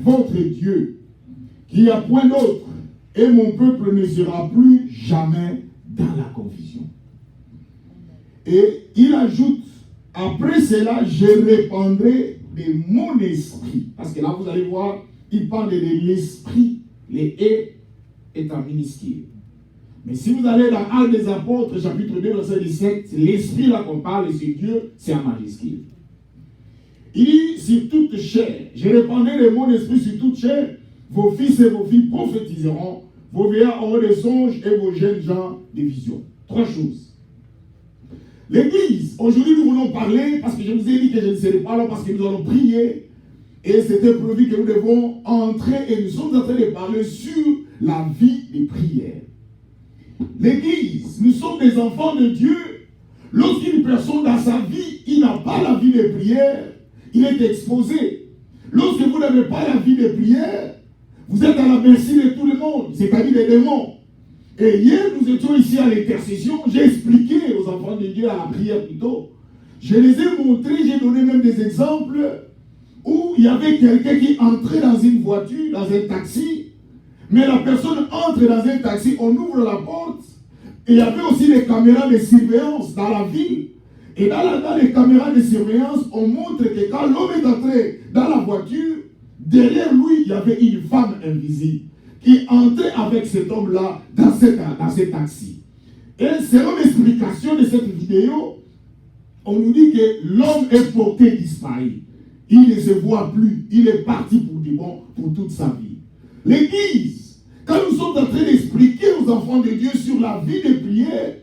Votre Dieu, qu'il n'y a point d'autre, et mon peuple ne sera plus jamais dans la confusion. Et il ajoute, après cela, je répandrai de mon esprit. Parce que là, vous allez voir, il parle de l'esprit. Les « est en minuscule. Mais si vous allez dans Actes des Apôtres, chapitre 2, verset 17, l'esprit là qu'on parle, c'est Dieu, c'est en majuscule. Il dit, sur toute chair, je répandrai de mon esprit sur toute chair, vos fils et vos filles prophétiseront, vos vieillards auront des songes et vos jeunes gens des visions. 3 choses. L'église, aujourd'hui nous voulons parler, parce que je vous ai dit que je ne serai pas là, parce que nous allons prier, et c'était prévu que nous devons entrer, et nous sommes en train de parler sur la vie des prières. L'église, nous sommes des enfants de Dieu. Lorsqu'une personne dans sa vie, il n'a pas la vie de prière, il est exposé. Lorsque vous n'avez pas la vie de prière, vous êtes à la merci de tout le monde, c'est-à-dire des démons. Et hier, nous étions ici à l'intercession, j'ai expliqué aux enfants de Dieu, à la prière plutôt, je les ai montrés, j'ai donné même des exemples où il y avait quelqu'un qui entrait dans une voiture, dans un taxi, mais la personne entre dans un taxi, on ouvre la porte, et il y avait aussi des caméras de surveillance dans la ville. Et dans les caméras de surveillance, on montre que quand l'homme est entré dans la voiture, derrière lui, il y avait une femme invisible qui entrait avec cet homme-là dans ce taxi. Et selon l'explication de cette vidéo, on nous dit que l'homme est porté disparu. Il ne se voit plus. Il est parti pour du bon pour toute sa vie. L'Église, quand nous sommes en train d'expliquer aux enfants de Dieu sur la vie de prière,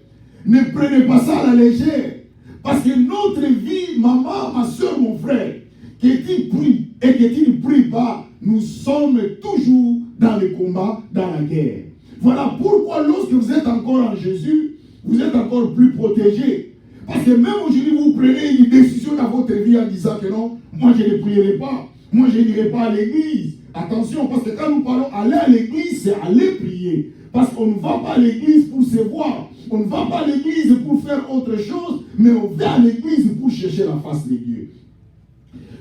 ne prenez pas ça à la légère. Parce que notre vie, maman, ma soeur, mon frère, que tu pries et que tu ne pries pas, nous sommes toujours dans le combat, dans la guerre. Voilà pourquoi lorsque vous êtes encore en Jésus, vous êtes encore plus protégés. Parce que même aujourd'hui, vous prenez une décision dans votre vie en disant que non, moi je ne prierai pas, moi je n'irai pas à l'église. Attention, parce que quand nous parlons aller à l'église, c'est aller prier. Parce qu'on ne va pas à l'église pour se voir. On ne va pas à l'église pour faire autre chose, mais on va à l'église pour chercher la face de Dieu.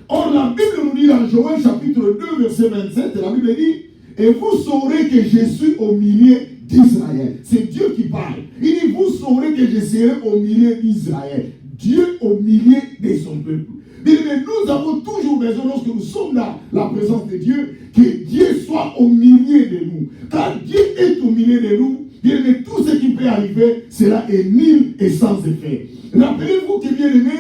Or, la Bible nous dit dans Joël chapitre 2, verset 27, la Bible dit, et vous saurez que je suis au milieu d'Israël. C'est Dieu qui parle. Il dit, vous saurez que je serai au milieu d'Israël. Dieu au milieu de son peuple. Mais nous avons toujours besoin, lorsque nous sommes dans la présence de Dieu, que Dieu soit au milieu de nous. Car Dieu est au milieu de nous, bien aimé, tout ce qui peut arriver, cela est nul et sans effet. Rappelez-vous que, bien aimé,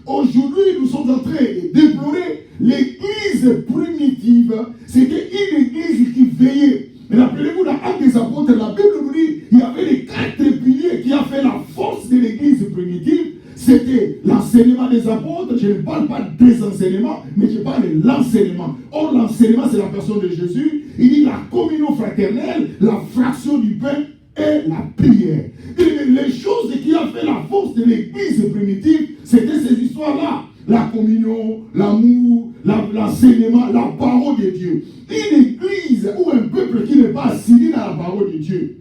aujourd'hui, nous sommes en train de déplorer l'église primitive. C'était une église qui veillait. Mais rappelez-vous, dans Actes des Apôtres, la Bible nous dit il y avait les 4 piliers qui ont fait la force de l'église primitive. C'était l'enseignement des apôtres. Je ne parle pas des enseignements, mais je parle de l'enseignement. Or, l'enseignement, c'est la personne de Jésus. Il dit la communion fraternelle, la fraction du pain et la prière. Et les choses qui ont fait la force de l'église primitive, c'était ces histoires-là. La communion, l'amour, l'enseignement, la parole de Dieu. Une église ou un peuple qui n'est pas assigné dans la parole de Dieu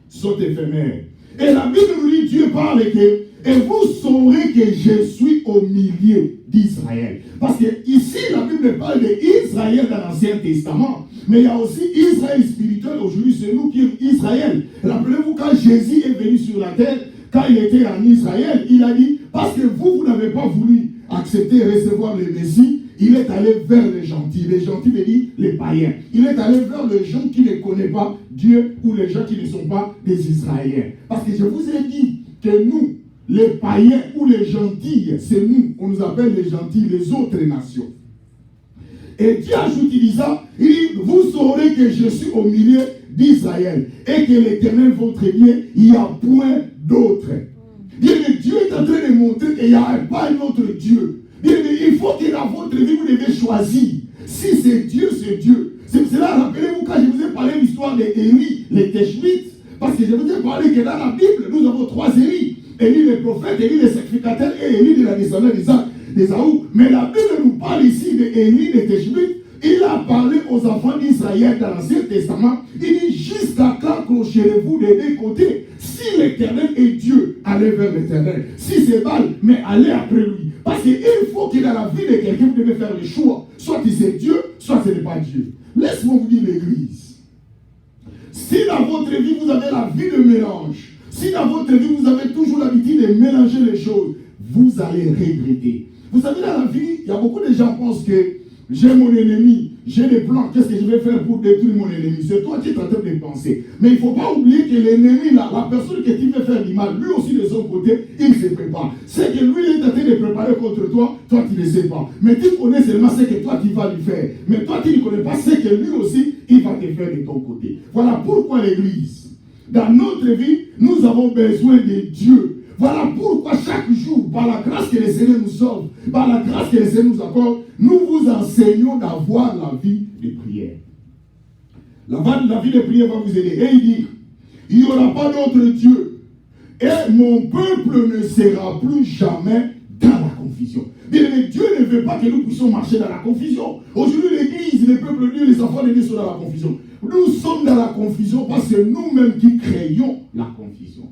sont éphémères. Et la Bible nous dit, Dieu parle que, et vous saurez que je suis au milieu d'Israël. Parce que ici, la Bible parle d'Israël dans l'Ancien Testament. Mais il y a aussi Israël spirituel. Aujourd'hui, c'est nous qui sommes Israël. Rappelez-vous, quand Jésus est venu sur la terre, quand il était en Israël, il a dit, parce que vous n'avez pas voulu accepter et recevoir le Messie, il est allé vers les gentils. Les gentils veut dire les païens. Il est allé vers les gens qui ne connaissent pas Dieu ou les gens qui ne sont pas des Israéliens. Parce que je vous ai dit que nous, les païens ou les gentils, c'est nous. On nous appelle les gentils, les autres nations. Et Dieu ajoute, il dit ça, il dit, vous saurez que je suis au milieu d'Israël et que l'Éternel, votre Dieu, il n'y a point d'autre. Dieu est en train de montrer qu'il n'y a pas un autre Dieu. Il faut que dans votre vie, vous devez choisir. Si c'est Dieu, c'est Dieu. C'est cela, rappelez-vous, quand je vous ai parlé de l'histoire d'Élie, les Teshmites, parce que je vous ai parlé que dans la Bible, nous avons 3 Élie. Élie le prophète, Élie le sacrificateur et Élie de la descendance d'Ésaü. Mais la Bible nous parle ici d'Élie de Teshmites. Il a parlé aux enfants d'Israël dans l'Ancien Testament. Il dit, jusqu'à quand clochez-vous des 2 côtés? Si l'Éternel est Dieu, allez vers l'Éternel. Si c'est Baal, mais allez après lui. Parce qu'il faut que dans la vie de quelqu'un, vous devez faire le choix. soit c'est Dieu, soit ce n'est pas Dieu. Laisse-moi vous dire l'église. Si dans votre vie, vous avez la vie de mélange, si dans votre vie, vous avez toujours l'habitude de mélanger les choses, vous allez regretter. Vous savez, dans la vie, il y a beaucoup de gens qui pensent que j'ai mon ennemi, j'ai des plans, qu'est-ce que je vais faire pour détruire mon ennemi? C'est toi qui es en train de penser. Mais il ne faut pas oublier que l'ennemi, la personne que tu veux faire du mal, lui aussi de son côté, il se prépare. C'est que lui, il est en train de préparer contre toi, toi tu ne sais pas. Mais tu connais seulement ce que toi tu vas lui faire. Mais toi tu ne connais pas ce que lui aussi, il va te faire de ton côté. Voilà pourquoi l'église, dans notre vie, nous avons besoin de Dieu. Voilà pourquoi chaque jour, par la grâce que le Seigneur nous sauve, par la grâce que le Seigneur nous accorde, nous vous enseignons d'avoir la vie de prière. La vie de prière va vous aider. Et il dit, il n'y aura pas d'autre Dieu. Et mon peuple ne sera plus jamais dans la confusion. Bien, mais Dieu ne veut pas que nous puissions marcher dans la confusion. Aujourd'hui, l'Église, les peuples de Dieu, les enfants de Dieu sont dans la confusion. Nous sommes dans la confusion parce que nous-mêmes qui créons la confusion.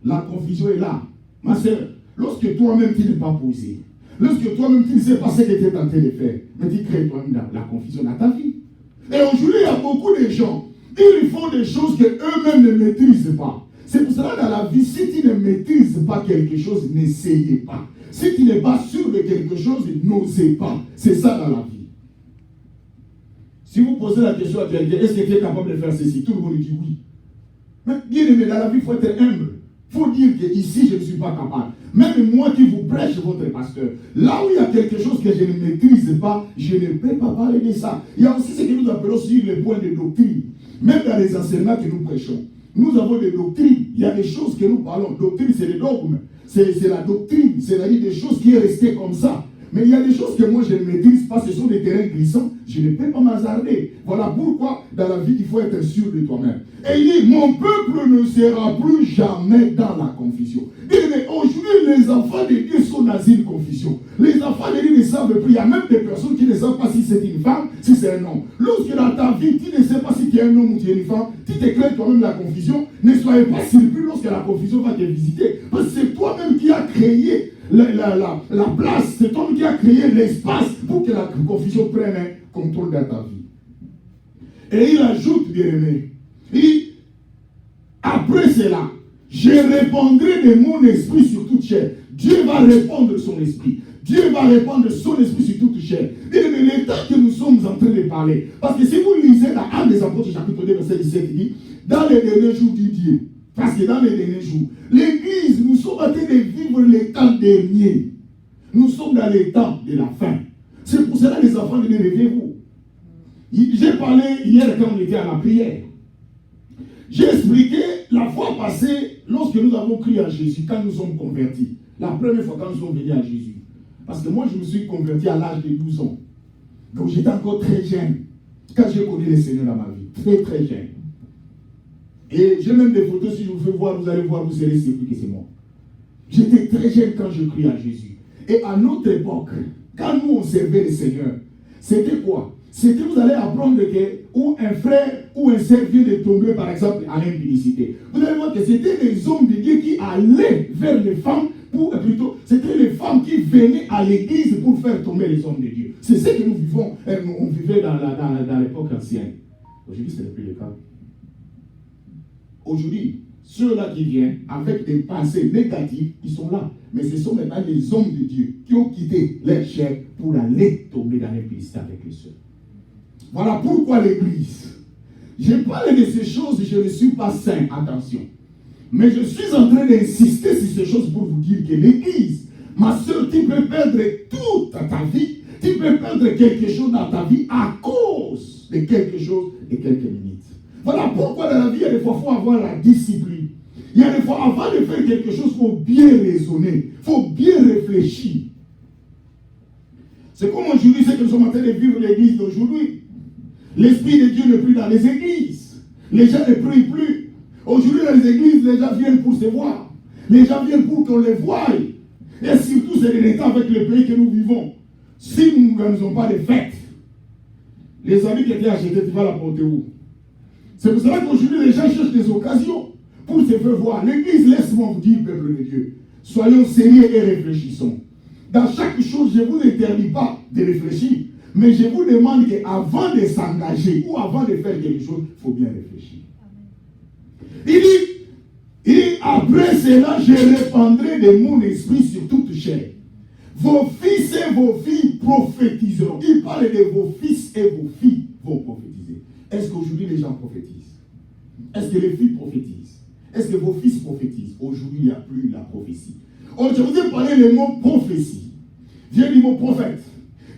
La confusion est là. Ma soeur, lorsque toi-même tu n'es pas posé, lorsque toi-même tu ne sais pas ce que tu es en train de faire, mais tu crées toi-même la confusion dans ta vie. Et aujourd'hui, il y a beaucoup de gens, ils font des choses qu'eux-mêmes ne maîtrisent pas. C'est pour cela dans la vie, si tu ne maîtrises pas quelque chose, n'essayez pas. Si tu n'es pas sûr de quelque chose, n'osez pas. C'est ça dans la vie. Si vous posez la question à quelqu'un, est-ce que tu es capable de faire ceci? Tout le monde dit oui. Mais bien aimé, dans la vie, il faut être humble. Il faut dire qu'ici, je ne suis pas capable. Même moi qui vous prêche, votre pasteur, là où il y a quelque chose que je ne maîtrise pas, je ne peux pas parler de ça. Il y a aussi ce que nous appelons sur les points de doctrine. Même dans les enseignements que nous prêchons, nous avons des doctrines. Il y a des choses que nous parlons. Doctrine, c'est les dogmes. C'est la doctrine. C'est-à-dire des choses qui sont restées comme ça. Mais il y a des choses que moi je ne maîtrise pas, ce sont des terrains glissants, je ne peux pas m'hasarder. Voilà pourquoi dans la vie il faut être sûr de toi-même. Et il dit, mon peuple ne sera plus jamais dans la confusion. Mais aujourd'hui les enfants de Dieu sont dans une confusion. Les enfants de Dieu ne savent plus, il y a même des personnes qui ne savent pas si c'est une femme, si c'est un homme. Lorsque dans ta vie tu ne sais pas si tu es un homme ou tu es une femme, tu te crées toi-même la confusion, ne soyez pas surpris lorsque la confusion va te visiter. Parce que c'est toi-même qui as créé la place, c'est toi qui a créé l'espace pour que la confusion prenne un contrôle dans ta vie. Et il ajoute, bien aimé, il dit, après cela, je répandrai de mon esprit sur toute chair. Dieu va répandre son esprit. Dieu va répandre son esprit sur toute chair. Bien aimé, le temps que nous sommes en train de parler, parce que si vous lisez dans Actes des Apôtres, chapitre 2, verset 17, il dit, dans les derniers jours, dit Dieu, parce que dans les derniers jours, l'Église, nous sommes en train de vivre les temps derniers. Nous sommes dans les temps de la fin. C'est pour cela, les enfants, de Dieu, réveillez-vous. J'ai parlé hier quand on était à la prière. J'ai expliqué la fois passée, lorsque nous avons crié à Jésus, quand nous sommes convertis. La première fois quand nous sommes venus à Jésus. Parce que moi, je me suis converti à l'âge de 12 ans. Donc j'étais encore très jeune quand j'ai connu le Seigneur dans ma vie. Très, très jeune. Et j'ai même des photos, si je vous fais voir, vous allez voir, vous serez surpris que c'est moi. J'étais très jeune quand je criais à Jésus. Et à notre époque, quand nous on servait le Seigneur, c'était quoi? C'était, vous allez apprendre que où un frère ou un sœur vient de tomber, par exemple, à l'impudicité. Vous allez voir que c'était les hommes de Dieu qui allaient vers les femmes, plutôt, c'était les femmes qui venaient à l'église pour faire tomber les hommes de Dieu. C'est ce que nous vivons, on vivait dans l'époque ancienne. Aujourd'hui, ce n'est plus le cas. Aujourd'hui, ceux-là qui viennent avec des pensées négatives, ils sont là. Mais ce sont maintenant les hommes de Dieu qui ont quitté leur chair pour aller tomber dans l'impudicité avec les sœurs. Voilà pourquoi l'Église. Je parle de ces choses, je ne suis pas saint, attention. Mais je suis en train d'insister sur ces choses pour vous dire que l'Église, ma soeur, tu peux perdre toute ta vie, tu peux perdre quelque chose dans ta vie à cause de quelque chose et quelques minutes. Voilà pourquoi dans la vie, il y a des fois, il faut avoir la discipline. Il y a des fois, avant de faire quelque chose, il faut bien raisonner, il faut bien réfléchir. C'est comme aujourd'hui, c'est que nous sommes en train de vivre l'église d'aujourd'hui. L'Esprit de Dieu n'est plus dans les églises. Les gens ne prient plus. Aujourd'hui, dans les églises, les gens viennent pour se voir. Les gens viennent pour qu'on les voie. Et surtout, c'est l'état avec le pays que nous vivons. Si nous n'organisons pas de fêtes, les amis qui étaient achetés, tu vas la porter où? C'est pour cela qu'aujourd'hui, les gens cherchent des occasions pour se faire voir. L'église, laisse-moi vous dire, peuple de Dieu, soyons sérieux et réfléchissons. dans chaque chose, je ne vous interdis pas de réfléchir. Mais je vous demande qu'avant de s'engager ou avant de faire quelque chose, il faut bien réfléchir. Il dit, après cela, je répandrai de mon esprit sur toute chair. Vos fils et vos filles prophétiseront. Il parle de vos fils et vos filles vont prophétiser. Est-ce qu'aujourd'hui les gens prophétisent? Est-ce que les filles prophétisent? Est-ce que vos fils prophétisent? Aujourd'hui, il n'y a plus la prophétie. Oh, je vous ai parlé le mot prophétie. Vient du mot prophète.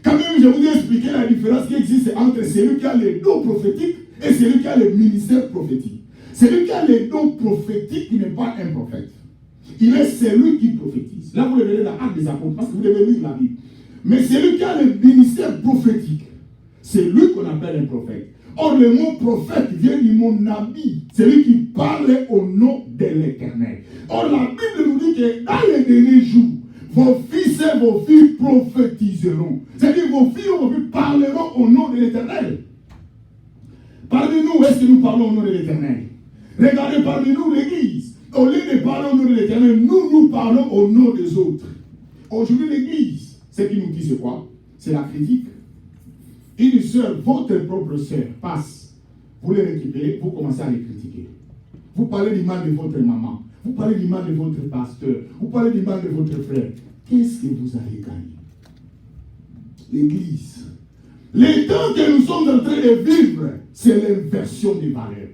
Quand même, je vous ai expliqué la différence qui existe entre celui qui a les dons prophétiques et celui qui a le ministère prophétique. Celui qui a les dons prophétiques n'est pas un prophète. Il est celui qui prophétise. Là, vous le verrez dans Actes des Apôtres, parce que vous devez lire la Bible. Mais celui qui a le ministère prophétique, c'est lui qu'on appelle un prophète. Or, le mot prophète vient du mot nabi, celui qui parle au nom de l'Éternel. Or, la Bible nous dit que dans les derniers jours, vos fils et vos filles prophétiseront. C'est-à-dire vos filles et vos filles parleront au nom de l'Éternel. Parmi nous, est-ce que nous parlons au nom de l'Éternel? Regardez parmi nous l'Église. Au lieu de parler au nom de l'Éternel, nous parlons au nom des autres. Aujourd'hui, l'Église, ce qui nous dit c'est quoi? C'est la critique. Une soeur, votre propre soeur, passe. Vous les récupérez, vous commencez à les critiquer. Vous parlez du mal de votre maman. Vous parlez du mal de votre pasteur. Vous parlez du mal de votre frère. Qu'est-ce que vous allez gagner? L'Église. Les temps que nous sommes en train de vivre, c'est l'inversion des valeurs.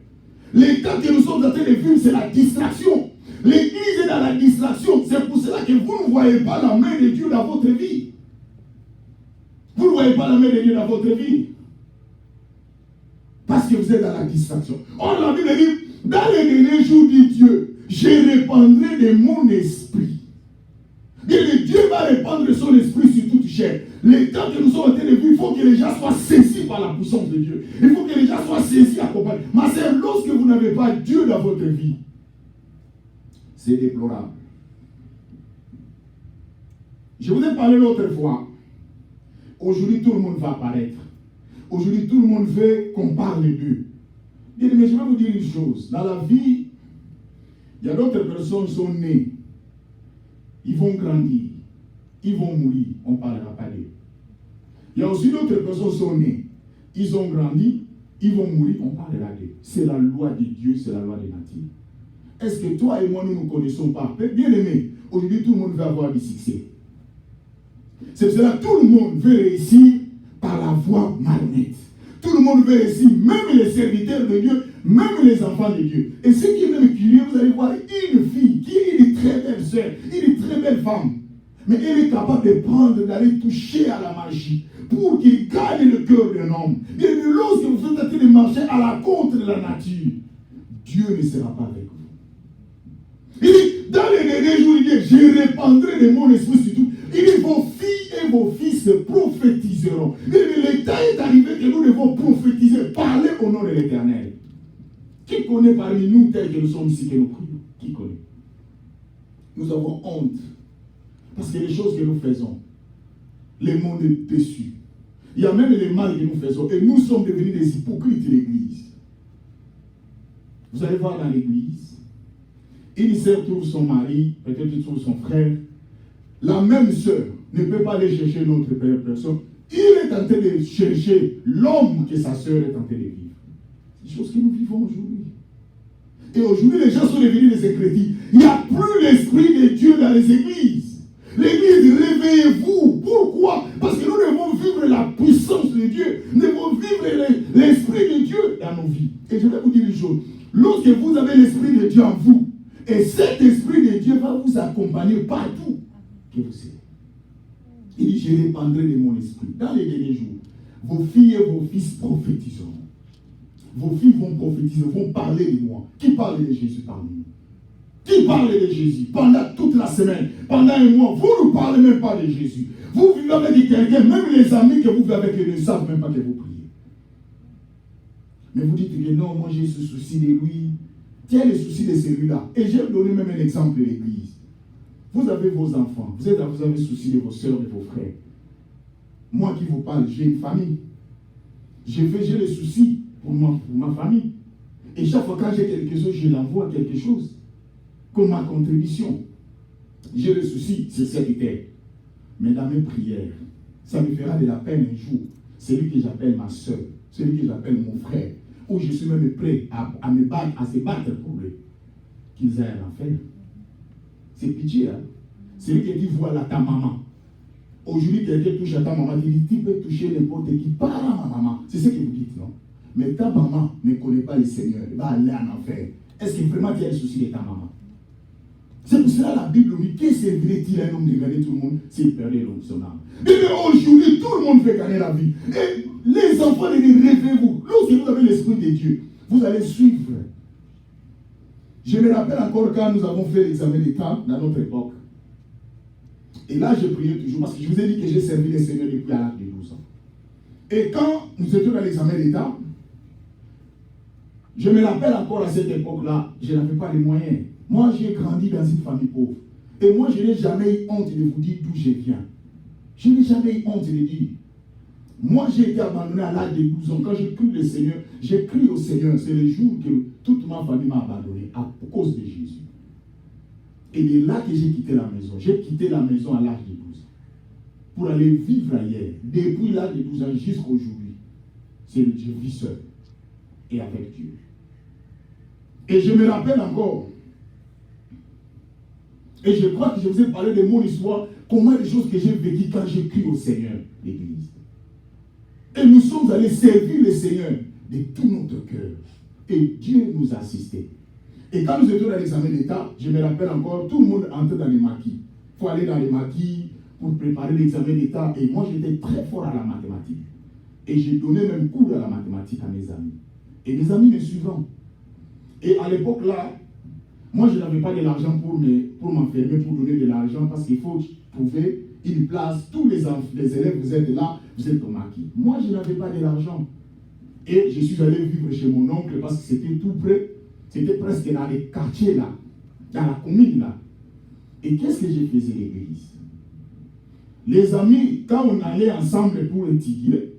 Les temps que nous sommes en train de vivre, c'est la distraction. L'Église est dans la distraction. C'est pour cela que vous ne voyez pas la main de Dieu dans votre vie. Vous ne voyez pas la main de Dieu dans votre vie. Parce que vous êtes dans la distraction. Or, la Bible dit, dans les derniers jours, dit Dieu, je répandrai de mon esprit. Et Dieu va répandre son esprit sur toute chair. Les temps que nous sommes en train de vivre, il faut que les gens soient saisis par la puissance de Dieu. Il faut que les gens soient saisis, accompagnés. Ma sœur, lorsque vous n'avez pas Dieu dans votre vie, c'est déplorable. Je vous ai parlé l'autre fois. Aujourd'hui, tout le monde va apparaître. Aujourd'hui, tout le monde veut qu'on parle d'eux. Mais je vais vous dire une chose. Dans la vie, il y a d'autres personnes qui sont nées. Ils vont grandir. Ils vont mourir. On ne parlera pas d'eux. Il y a aussi d'autres personnes qui sont nées. Ils ont grandi. Ils vont mourir. On parlera d'eux. C'est la loi de Dieu. C'est la loi de nature. Est-ce que toi et moi, nous ne connaissons pas? Bien aimé, aujourd'hui, tout le monde veut avoir du succès. C'est pour cela que tout le monde veut réussir par la voie malhonnête. Tout le monde veut réussir, même les serviteurs de Dieu, même les enfants de Dieu. Et ce qui est même curieux, vous allez voir une fille qui est une très belle sœur, une très belle femme. Mais elle est capable de prendre, d'aller toucher à la magie pour qu'il gagne le cœur d'un homme. Et lorsque vous êtes en train de marcher à la contre de la nature, Dieu ne sera pas avec vous. Il dit, dans les derniers jours, il dit, je répandrai de mon esprit sur tout. Il dit, vos filles et vos fils prophétiseront. Il dit, le temps est arrivé que nous devons prophétiser, parler au nom de l'Éternel. Qui connaît parmi nous tel que nous sommes ici que nous prions? Qui connaît? Nous avons honte. Parce que les choses que nous faisons, le monde est déçu. Il y a même les mal que nous faisons. Et nous sommes devenus des hypocrites de l'Église. Vous allez voir dans l'Église, une sœur trouve son mari, peut-être trouve son frère. La même sœur ne peut pas aller chercher une autre personne. Il est en train de chercher l'homme que sa sœur est en train de vivre. C'est des choses que nous vivons aujourd'hui. Et aujourd'hui, les gens sont devenus des incrédules. Il n'y a plus l'esprit de Dieu dans les églises. L'église, réveillez-vous. Pourquoi? Parce que nous devons vivre la puissance de Dieu. Nous devons vivre l'esprit de Dieu dans nos vies. Et je vais vous dire une chose. Lorsque vous avez l'esprit de Dieu en vous, et cet esprit de Dieu va vous accompagner partout que vous êtes. Il dit, je répandrai de mon esprit. Dans les derniers jours, vos filles et vos fils prophétiseront. Vos filles vont prophétiser, vont parler de moi. Qui parle de Jésus parmi nous? Qui parle de Jésus pendant toute la semaine, pendant un mois? Vous ne parlez même pas de Jésus. Vous vivez avec quelqu'un, même les amis que vous vivez avec eux ne savent même pas que vous priez. Mais vous dites que non, moi j'ai ce souci de lui. Tiens le souci de celui-là. Et j'ai donné même un exemple de l'église. Vous avez vos enfants, vous avez souci de vos soeurs, de vos frères. Moi qui vous parle, j'ai une famille. J'ai le souci pour ma famille. Et chaque fois quand j'ai quelque chose, je l'envoie quelque chose. Comme ma contribution. J'ai le souci, c'est serviteur. Mais dans mes prières, ça me fera de la peine un jour. Celui que j'appelle ma soeur, celui que j'appelle mon frère, où je suis même prêt à me battre, à se battre pour lui, qu'ils aillent à l'enfer. C'est pitié, hein? Celui qui dit voilà ta maman. Aujourd'hui, quelqu'un touche à ta maman, il dit tu peux toucher n'importe qui, pas à ma maman. C'est ce que vous dites, non? Mais ta maman ne connaît pas le Seigneur, elle va aller en enfer. Est-ce que vraiment tu as le souci de ta maman? C'est pour cela la Bible dit que servirait-il un homme de gagner tout le monde s'il perdait son âme? Mais aujourd'hui, tout le monde veut gagner la vie. Et les enfants, rêvez-vous. Lorsque vous avez l'Esprit de Dieu, vous allez suivre. Je me rappelle encore quand nous avons fait l'examen d'État dans notre époque. Et là, je priais toujours parce que je vous ai dit que j'ai servi le Seigneur depuis à l'âge de 12 ans. Et quand nous étions dans l'examen d'État, je me rappelle encore à cette époque-là, je n'avais pas les moyens. Moi, j'ai grandi dans une famille pauvre. Et moi, je n'ai jamais eu honte de vous dire d'où je viens. Je n'ai jamais eu honte de dire. Moi, j'ai été abandonné à l'âge de 12 ans. Quand j'ai cru le Seigneur, j'ai crié au Seigneur. C'est le jour que toute ma famille m'a abandonné à cause de Jésus. Et c'est là que j'ai quitté la maison. J'ai quitté la maison à l'âge de 12 ans. Pour aller vivre ailleurs. Depuis l'âge de 12 ans jusqu'à aujourd'hui. Je vis seul. Et avec Dieu. Et je me rappelle encore. Et je crois que je vous ai parlé de mon histoire. Comment les choses que j'ai vécues quand j'ai crié au Seigneur, l'Église. Et nous sommes allés servir le Seigneur de tout notre cœur. Et Dieu nous a assistés. Et quand nous étions dans l'examen d'État, je me rappelle encore, tout le monde entrait dans les maquis. Il faut aller dans les maquis pour préparer l'examen d'État. Et moi, j'étais très fort à la mathématique. Et j'ai donné même cours à la mathématique à mes amis. Et mes amis me suivant. Et à l'époque là, moi je n'avais pas de l'argent pour m'enfermer, pour donner de l'argent, parce qu'il faut trouver une place. Tous les élèves, vous êtes là, vous êtes au maquis. Moi je n'avais pas de l'argent. Et je suis allé vivre chez mon oncle parce que c'était tout près. C'était presque dans les quartiers là, dans la commune là. Et qu'est-ce que j'ai fait à l'église? Les amis, quand on allait ensemble pour étudier,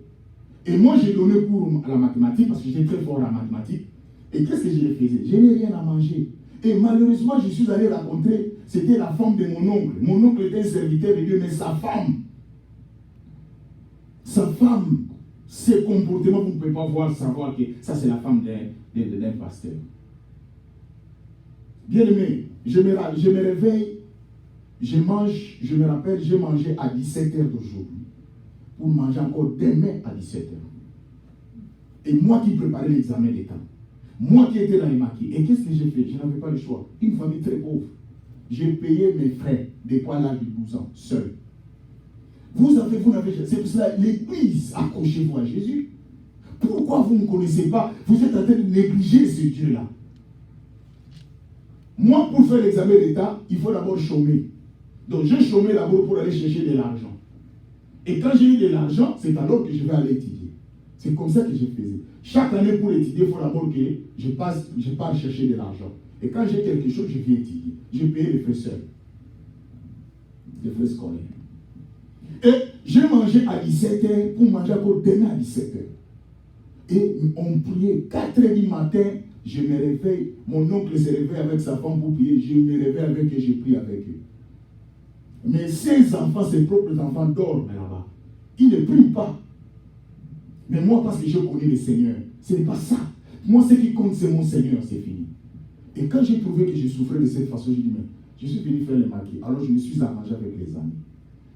et moi j'ai donné cours à la mathématique parce que j'étais très fort en mathématiques. Et qu'est-ce que je faisais? Je n'ai rien à manger. Et malheureusement, je suis allé rencontrer, c'était la femme de mon oncle. Mon oncle était un serviteur de Dieu, mais sa femme, ses comportements, vous ne pouvez pas savoir que ça c'est la femme d'un pasteur. Bien aimé, je me réveille, je mange, je me rappelle, j'ai mangé à 17h d'aujourd'hui, pour manger encore demain à 17h. Et moi qui préparais l'examen d'État, moi qui étais dans les maquis, et qu'est-ce que j'ai fait? Je n'avais pas le choix. Une famille très pauvre. J'ai payé mes frais depuis l'âge de 12 ans, seul. Vous n'avez, c'est pour cela, l'Église, accrochez-vous à Jésus. Pourquoi vous ne connaissez pas? Vous êtes en train de négliger ce Dieu-là. Moi, pour faire l'examen d'État, il faut d'abord chômer. Donc, j'ai chômé d'abord pour aller chercher de l'argent. Et quand j'ai eu de l'argent, c'est alors que je vais aller étudier. C'est comme ça que je faisais. Chaque année, pour étudier, il faut d'abord que je pars chercher de l'argent. Et quand j'ai quelque chose, je viens étudier. J'ai payé les frais seuls. Les frais scolaires. Et j'ai mangé à 17h pour manger encore demain à 17h. Et on priait 4h du matin. Je me réveille. Mon oncle se réveille avec sa femme pour prier. Je me réveille avec eux, je prie avec eux. Mais ses enfants, ses propres enfants dorment là-bas. Ils ne prient pas. Mais moi, parce que je connais le Seigneur, ce n'est pas ça. Moi, ce qui compte, c'est mon Seigneur, c'est fini. Et quand j'ai trouvé que je souffrais de cette façon, j'ai dit, mais je suis venu faire les maquis. Alors je me suis arrangé avec les amis.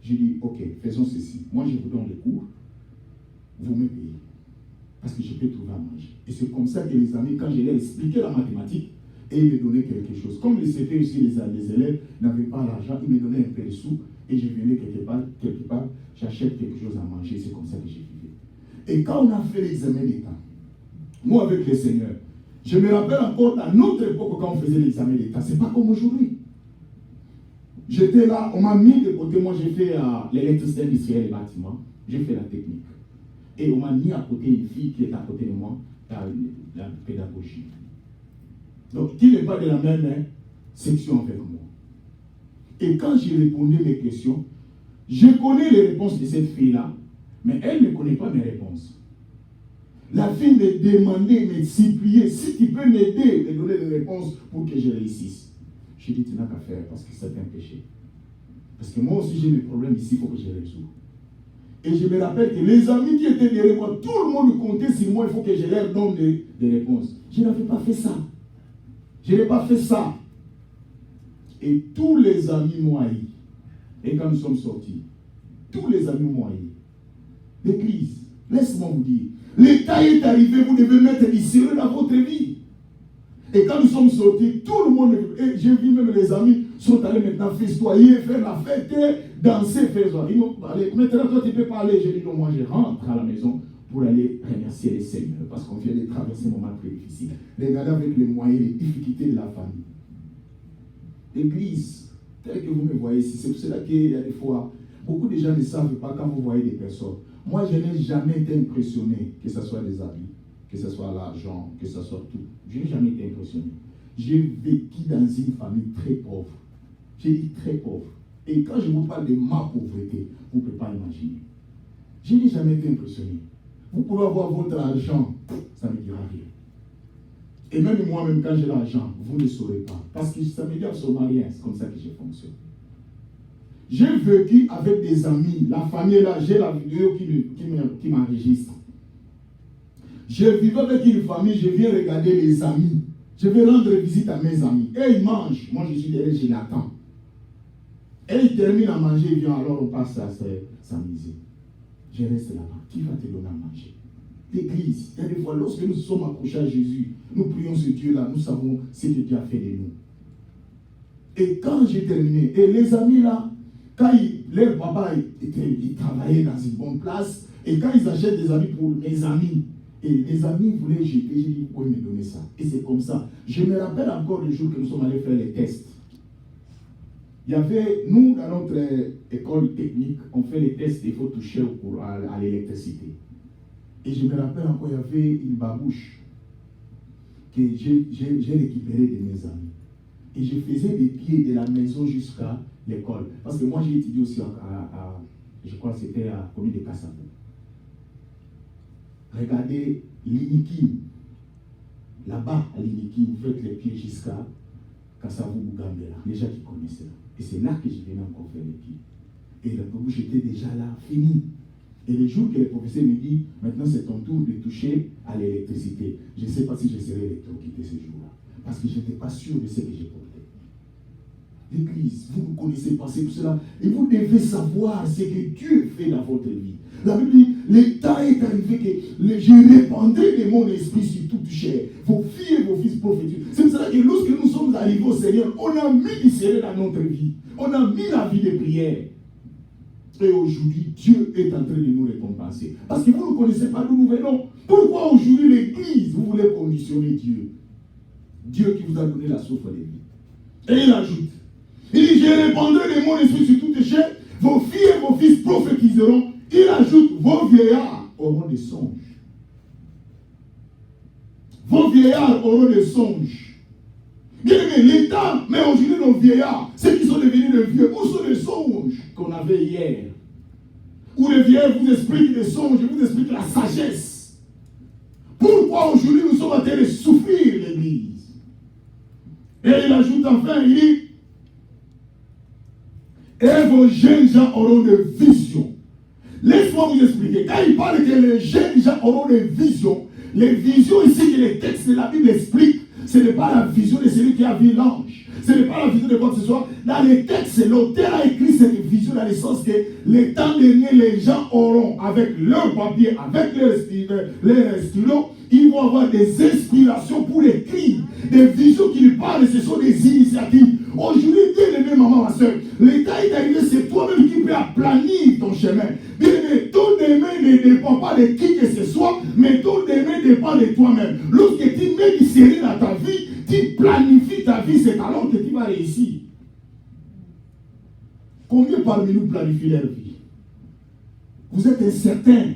J'ai dit, ok, faisons ceci. Moi, je vous donne les cours. Vous me payez. Parce que je peux trouver à manger. Et c'est comme ça que les amis, quand je leur expliquais la mathématique, et ils me donnaient quelque chose. Comme c'était aussi les élèves n'avaient pas l'argent, ils me donnaient un peu de sous, et je venais quelque part, j'achète quelque chose à manger. C'est comme ça que j'ai vécu. Et quand on a fait l'examen d'État, moi avec le Seigneur, je me rappelle encore à notre époque quand on faisait l'examen d'État, c'est pas comme aujourd'hui. J'étais là, on m'a mis de côté, moi j'ai fait l'électricité industrielle et bâtiment, j'ai fait la technique. Et on m'a mis à côté une fille qui est à côté de moi, dans la pédagogie. Donc, qui n'est pas de la même section avec moi. Et quand j'ai répondu mes questions, je connais les réponses de cette fille-là, mais elle ne connaît pas mes réponses. La fille me demandait, me suppliait, si tu peux m'aider, me donner des réponses pour que je réussisse. Je dis, tu n'as qu'à faire parce que c'est un péché. Parce que moi aussi, j'ai mes problèmes ici, il faut que je les résolve. Et je me rappelle que les amis qui étaient derrière moi, tout le monde comptait sur moi, il faut que je leur donne des réponses. Je n'avais pas fait ça. Je n'ai pas fait ça. Et tous les amis m'ont haï. Et quand nous sommes sortis, tous les amis m'ont haï. L'église, laisse-moi vous dire, l'état est arrivé, vous devez mettre du sérieux dans votre vie. Et quand nous sommes sortis, tout le monde, et j'ai vu même les amis, sont allés maintenant festoyer, faire la fête, danser, faire ça. Ils m'ont parlé, maintenant toi tu ne peux pas aller. J'ai dit non, moi je rentre à la maison pour aller remercier le Seigneur, parce qu'on vient de traverser un moment très difficile. Regardez avec les moyens, les difficultés de la famille. L'église, tel que vous me voyez ici, c'est pour cela qu'il y a des fois, beaucoup de gens ne savent pas quand vous voyez des personnes. Moi, je n'ai jamais été impressionné, que ce soit des habits, que ce soit l'argent, que ce soit tout. Je n'ai jamais été impressionné. J'ai vécu dans une famille très pauvre. J'ai dit très pauvre. Et quand je vous parle de ma pauvreté, vous ne pouvez pas imaginer. Je n'ai jamais été impressionné. Vous pouvez avoir votre argent, ça ne me dira rien. Et même moi-même, quand j'ai l'argent, vous ne saurez pas. Parce que ça me dit absolument rien. C'est comme ça que je fonctionne. J'ai vécu avec des amis. La famille est là. J'ai la vidéo qui m'enregistre. Je vivais avec une famille. Je viens regarder les amis. Je vais rendre visite à mes amis. Et ils mangent. Moi, je suis derrière, je l'attends. Et ils terminent à manger. Ils viennent. Alors, on passe à s'amuser. Je reste là-bas. Qui va te donner à manger? L'église. Il y a des fois, lorsque nous sommes accrochés à Jésus, nous prions ce Dieu-là. Nous savons ce que Dieu a fait de nous. Et quand j'ai terminé, et les amis là, quand leur papa il travaillait dans une bonne place, et quand ils achètent des habits pour mes amis, et les amis voulaient jeter, j'ai dit, vous pouvez me donner ça. Et c'est comme ça. Je me rappelle encore le jour que nous sommes allés faire les tests. Il y avait, nous, dans notre école technique, on fait les tests, il faut toucher au courant, à l'électricité. Et je me rappelle encore, il y avait une babouche que j'ai récupérée de mes amis. Et je faisais des pieds de la maison jusqu'à l'école. Parce que moi, j'ai étudié aussi je crois que c'était à la commune de Kassavou. Regardez l'Inikim. Là-bas, à l'Inikim, vous faites les pieds jusqu'à Kassavou Bougambela. Les gens qui connaissaient. Et c'est là que je venais encore faire les pieds. Et la babouche était déjà là, fini. Et le jour que le professeur me dit, maintenant c'est ton tour de toucher à l'électricité. Je ne sais pas si je serai électrocuté ce jour-là. Parce que je n'étais pas sûr de ce que j'ai porté. L'église, vous ne connaissez pas, c'est pour cela. Et vous devez savoir ce que Dieu fait dans votre vie. La Bible dit, le temps est arrivé que je répandrai de mon esprit sur toute chair. Vos filles et vos fils prophétisent. C'est pour cela que lorsque nous sommes arrivés au Seigneur, on a mis du sérieux dans notre vie. On a mis la vie de prière. Et aujourd'hui, Dieu est en train de nous récompenser. Parce que vous ne connaissez pas d'où nous venons. Pourquoi aujourd'hui l'église, vous voulez conditionner Dieu? Dieu qui vous a donné la source de vie. Et il ajoute, il dit, je répandrai de mon esprit sur toute chair, vos filles et vos fils prophétiseront. Il ajoute, vos vieillards auront des songes. Vos vieillards auront des songes. Bien aimé, l'État, mais aujourd'hui nos vieillards, ceux qui sont devenus des vieux, où sont les songes qu'on avait hier? Où les vieillards vous expliquent des songes, vous expliquent la sagesse. Pourquoi aujourd'hui nous sommes en train de souffrir l'église? Et il ajoute enfin, il dit, et vos jeunes gens auront des visions. Laisse-moi vous expliquer. Quand il parle que les jeunes gens auront des visions, les visions ici que les textes de la Bible expliquent, ce n'est pas la vision de celui qui a vu l'ange. Ce n'est pas la vision de quoi que ce soit. Dans les textes, l'auteur a écrit cette vision dans le sens que les temps derniers, les gens auront, avec leur papier, avec leur stylo, ils vont avoir des inspirations pour écrire. Des visions qui parlent, ce sont des initiatives. Aujourd'hui, bien aimé, maman, ma soeur, l'état est arrivé, c'est toi-même qui peux aplanir ton chemin. Bien aimé, ton aimé ne dépend pas de qui que ce soit, mais ton aimé dépend de toi-même. Lorsque tu mets du sérieux dans ta vie, tu planifies ta vie, c'est alors que tu vas réussir. Combien parmi nous planifient leur vie? Vous êtes incertain.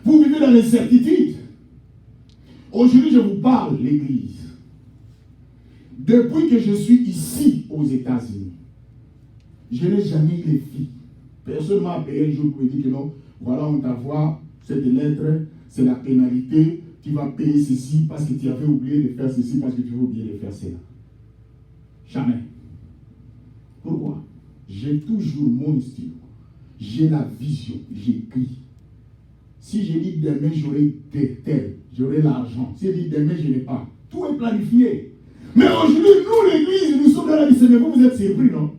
Vous vivez dans l'incertitude. Aujourd'hui, je vous parle, l'église. Depuis que je suis ici aux États-Unis, je n'ai jamais eu les filles. Personne ne m'a appelé un jour pour me dire que non, voilà, on t'envoie cette lettre, c'est la pénalité, tu vas payer ceci parce que tu avais oublié de faire ceci, parce que tu avais oublié de faire cela. Jamais. Pourquoi? J'ai toujours mon stylo. J'ai la vision. J'écris. Si je dis demain, j'aurai tel, j'aurai l'argent. Si je dis demain, je n'ai pas. Tout est planifié. Mais aujourd'hui, nous, l'église, nous sommes dans la vie. Mais vous êtes surpris, non?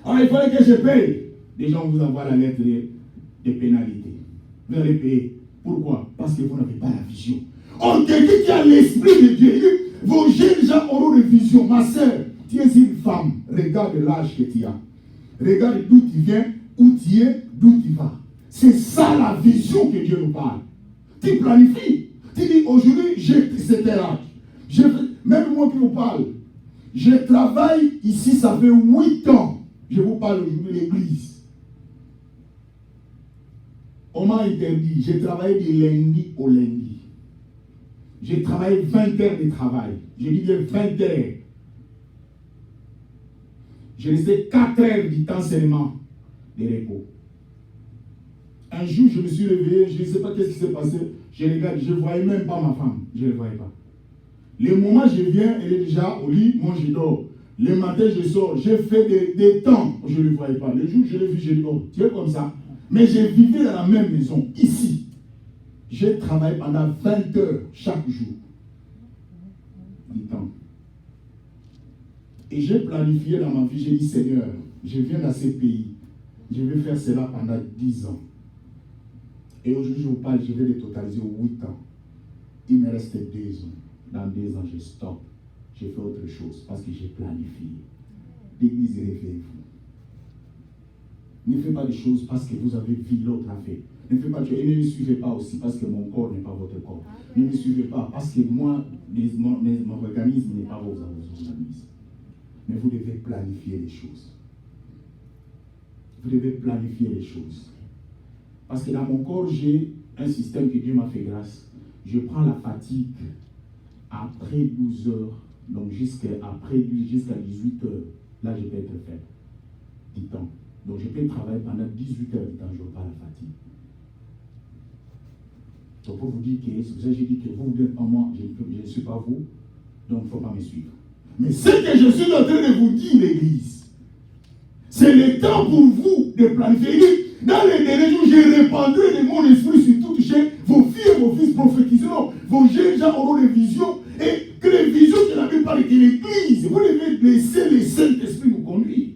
Alors, il fallait que je paye. Les gens vous envoient la lettre de pénalité. Vous allez payer. Pourquoi? Parce que vous n'avez pas la vision. Oh, quelqu'un qui a l'esprit de Dieu. Vos jeunes gens auront une vision. Ma soeur, tu es une femme. Regarde l'âge que tu as. Regarde d'où tu viens, où tu es, d'où tu vas. C'est ça la vision que Dieu nous parle. Tu planifies. Tu dis aujourd'hui, j'ai cet âge. Même moi qui vous parle, je travaille ici, ça fait 8 ans. Je vous parle aujourd'hui de l'église. On m'a interdit. J'ai travaillé de lundi au lundi. J'ai travaillé 20 heures de travail. Je dis bien 20 heures. J'ai resté 4 heures du temps seulement de repos. Un jour, je me suis réveillé, je ne sais pas qu'est-ce qui s'est passé. Je regarde, je ne voyais même pas ma femme. Je ne la voyais pas. Le moment où je viens, elle est déjà au lit, moi je dors. Le matin, je sors, j'ai fait des temps, je ne le voyais pas. Le jour où je l'ai vu, j'ai dit, oh, tu es comme ça. Mais je vivais dans la même maison, ici. J'ai travaillé pendant 20 heures chaque jour. Du temps. Et j'ai planifié dans ma vie, j'ai dit, Seigneur, je viens dans ce pays. Je vais faire cela pendant 10 ans. Et aujourd'hui, je vous parle, je vais les totaliser 8 ans. Il me reste 2 ans. Dans 2 ans, je stoppe. Je fais autre chose parce que j'ai planifié. L'église, réveillez-vous. Ne faites pas des choses parce que vous avez vu l'autre a fait. Ne faites pas de choses. Et ne me suivez pas aussi parce que mon corps n'est pas votre corps. Ne me suivez pas parce que moi, mon organisme n'est pas vos organismes. Mais vous devez planifier les choses. Vous devez planifier les choses. Parce que dans mon corps, j'ai un système que Dieu m'a fait grâce. Je prends la fatigue après 12 heures, donc jusqu'à 18 heures. Là, je peux être faible. Du temps. Donc, je peux travailler pendant 18 heures du temps, je n'aurai pas la fatigue. Donc, pour vous dire que, c'est pour ça que j'ai dit que vous n'êtes pas moi, je ne suis pas vous, donc il ne faut pas me suivre. Mais ce que je suis en train de vous dire, l'église, c'est le temps pour vous de planifier. Dans les derniers jours, je répandrai de mon esprit sur toute chaîne. Vos filles et vos fils prophétiseront. Vos jeunes gens auront des visions. Et que les visions que la Bible parle de l'église, vous devez laisser le Saint-Esprit vous conduire.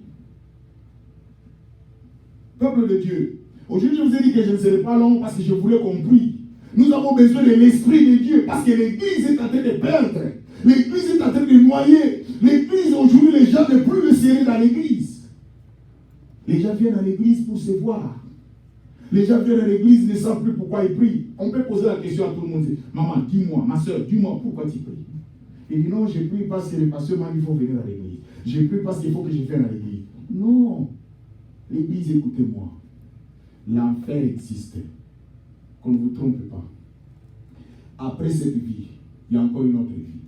Peuple de Dieu, aujourd'hui je vous ai dit que je ne serai pas long parce que je voulais qu'on prie. Nous avons besoin de l'Esprit de Dieu parce que l'église est en train de perdre. L'église est en train de noyer. L'église, aujourd'hui, les gens ne plus le serrer dans l'église. Les gens viennent à l'église pour se voir. Les gens viennent à l'église, ne savent plus pourquoi ils prient. On peut poser la question à tout le monde. Maman, dis-moi, ma soeur, dis-moi pourquoi tu pries. Il dit non, je prie parce que le pasteur m'a dit qu'il faut venir à l'église. Je prie parce qu'il faut que je vienne à l'église. Non. L'église, écoutez-moi. L'enfer existe. Qu'on ne vous trompe pas. Après cette vie, il y a encore une autre vie.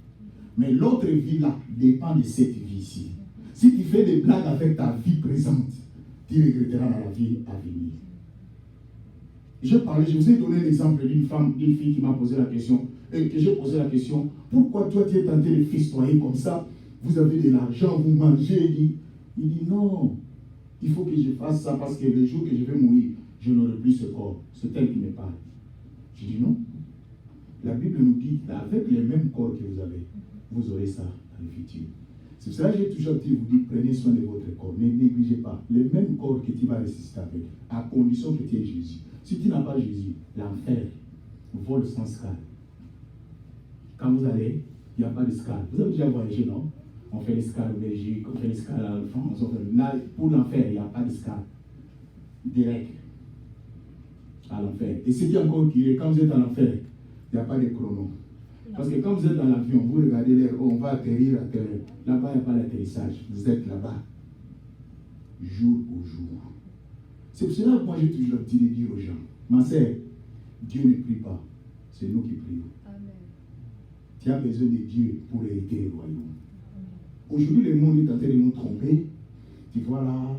Mais l'autre vie là dépend de cette vie-ci. Si tu fais des blagues avec ta vie présente, tu regretteras dans la vie à venir. Je vous ai donné l'exemple d'une fille qui m'a posé la question, et que j'ai posé la question, pourquoi toi tu es tenté de festoyer comme ça? Vous avez de l'argent, vous mangez. Il dit non, il faut que je fasse ça parce que le jour que je vais mourir, je n'aurai plus ce corps. C'est elle qui me parle. Je dis non. La Bible nous dit, avec les mêmes corps que vous avez, vous aurez ça dans le futur. C'est pour ça que j'ai toujours dit, vous dites, prenez soin de votre corps. Ne négligez pas le même corps que tu vas ressusciter avec, à condition que tu aies Jésus. Si tu n'as pas Jésus, l'enfer vole sans escale. Quand vous allez, il n'y a pas d'escale. Vous avez déjà voyagé, non? On fait l'escale au Belgique, on fait l'escale en France. Pour l'enfer, il n'y a pas d'escale. Direct. À l'enfer. Et ce qui est encore pire, quand vous êtes à l'enfer, il n'y a pas de chrono. Parce que quand vous êtes dans l'avion, vous regardez l'air, on va atterrir à terre. Là-bas, il n'y a pas d'atterrissage. Vous êtes là-bas. Jour au jour. C'est pour cela que moi j'ai toujours dit de dire aux gens, ma sœur, Dieu ne prie pas, c'est nous qui prions. Amen. Tu as besoin de Dieu pour hériter le royaume. Aujourd'hui, le monde est en train de nous tromper. Tu vois là,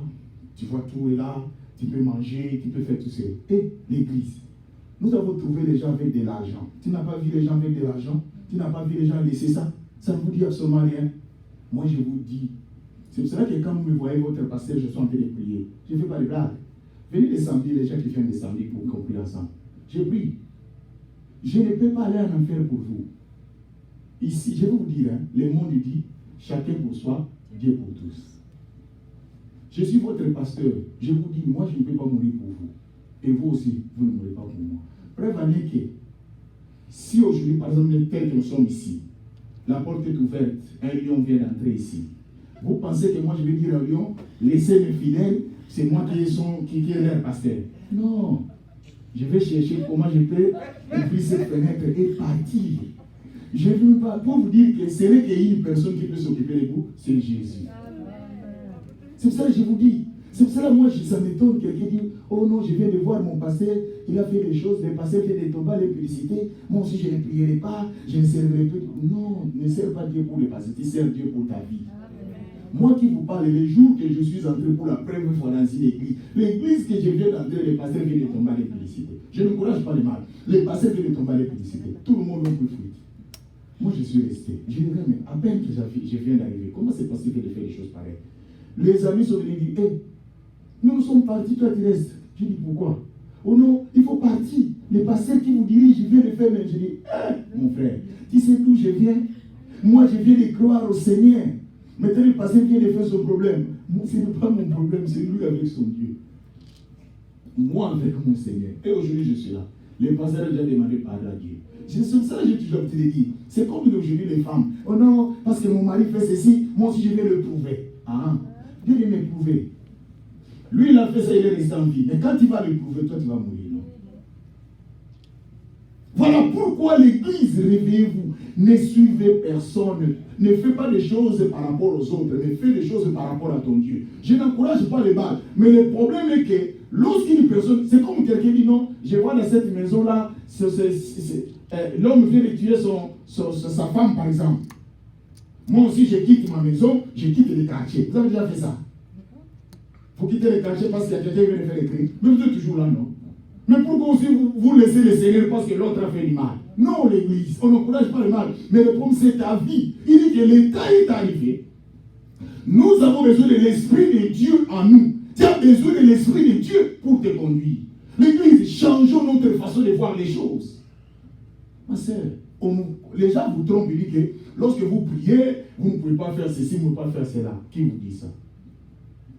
tu vois tout est là, tu peux manger, tu peux faire tout ça. Et l'église, nous avons trouvé les gens avec de l'argent. Tu n'as pas vu les gens avec de l'argent? Tu n'as pas vu les gens laisser ça? Ça ne vous dit absolument rien. Moi je vous dis, C'est pour cela que quand vous me voyez votre pasteur, je suis en train de prier. Je ne fais pas de blagues. Venez des samedis, les gens qui viennent des samedis pour qu'on prie ensemble. Je prie. Je ne peux pas aller en enfer pour vous. Ici, je vais vous dire, le monde dit, chacun pour soi, Dieu pour tous. Je suis votre pasteur. Je vous dis, moi, je ne peux pas mourir pour vous. Et vous aussi, vous ne mourrez pas pour moi. Prévenez que, si aujourd'hui, par exemple, tel que nous sommes ici, la porte est ouverte, un lion vient d'entrer ici. Vous pensez que moi, je vais dire à un lion, laissez mes fidèles, c'est moi qui est leur pasteur. Non. Je vais chercher comment je peux ouvrir cette fenêtre et partir. Je ne veux pas, pour vous dire que ce n'est qu'une personne qui peut s'occuper de vous, c'est Jésus. C'est pour ça que je vous dis. C'est pour ça que moi, ça m'étonne quelqu'un dit, oh non, je viens de voir mon pasteur, il a fait des choses, le pasteur fait des tombas, des publicités. Moi aussi, je ne prierai pas, je ne servirai plus. Non, ne sers pas Dieu pour le pasteur, tu sers Dieu pour ta vie. Moi qui vous parle, les jours que je suis entré pour la première fois dans une église, l'église que je viens d'entrer, le pasteur vient de tomber à l'électricité. Je n'encourage pas le mal. Le pasteur vient de tomber à l'électricité. Tout le monde a pu fuir. Moi, je suis resté. Je dirais, mais à peine que je viens d'arriver, comment c'est possible de faire des choses pareilles? Les amis sont venus dire, hey, nous sommes partis, toi tu restes. Je dis, pourquoi? Oh non, il faut partir. Le pasteur qui vous dirige, il vient de faire, mais je dis, hey, mon frère, tu sais d'où je viens? Moi, je viens de croire au Seigneur. Maintenant, le pasteur vient de faire son problème. Moi, ce n'est pas mon problème, c'est lui avec son Dieu. Moi avec mon Seigneur. Et aujourd'hui, je suis là. Le pasteur a déjà demandé pardon à Dieu. C'est ça que j'ai toujours dit. C'est comme aujourd'hui les femmes. Oh non, parce que mon mari fait ceci, moi aussi je vais le prouver. Ah, Dieu vient me prouver. Lui, il a fait ça, il est resté en vie. Mais quand il va le prouver, toi, tu vas mourir. Non? Voilà pourquoi l'église, réveillez-vous. Ne suivez personne. Ne fais pas des choses par rapport aux autres, mais fais des choses par rapport à ton Dieu. Je n'encourage pas les balles. Mais le problème est que lorsqu'une personne, c'est comme quelqu'un dit non, je vois dans cette maison-là, l'homme vient de tuer sa femme, par exemple. Moi aussi, je quitte ma maison, je quitte le quartier. Vous avez déjà fait ça? Il faut quitter le quartier parce qu'il y a quelqu'un qui vient de faire des crimes. Mais vous êtes toujours là, non? Mais pourquoi aussi vous laissez le Seigneur parce que l'autre a fait du mal? Non, l'église, on n'encourage pas le mal. Mais le problème, c'est ta vie. Il dit que l'état est arrivé. Nous avons besoin de l'Esprit de Dieu en nous. Tu as besoin de l'Esprit de Dieu pour te conduire. L'église, changeons notre façon de voir les choses. Ma sœur, les gens vous trompent et disent que lorsque vous priez, vous ne pouvez pas faire ceci, vous ne pouvez pas faire cela. Qui vous dit ça?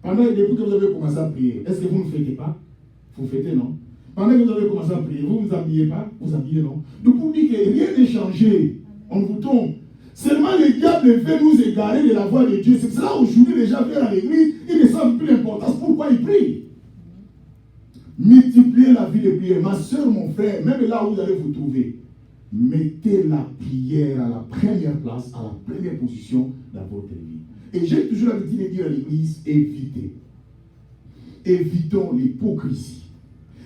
Depuis que vous avez commencé à prier, est-ce que vous ne fêtez pas? Vous fêtez, non? Pendant que vous avez commencé à prier, vous ne vous habillez pas? Vous habillez, non? Donc vous dites que rien n'est changé. On vous trompe. Seulement le diable fait nous égarer de la voie de Dieu. C'est cela aujourd'hui les gens viennent à l'église, ils ne savent plus l'importance. Pourquoi ils prient? Multipliez la vie de prière. Ma soeur, mon frère, même là où vous allez vous trouver, mettez la prière à la première place, à la première position dans votre vie. Et j'ai toujours l'habitude de dire à l'église, évitez. Évitons l'hypocrisie.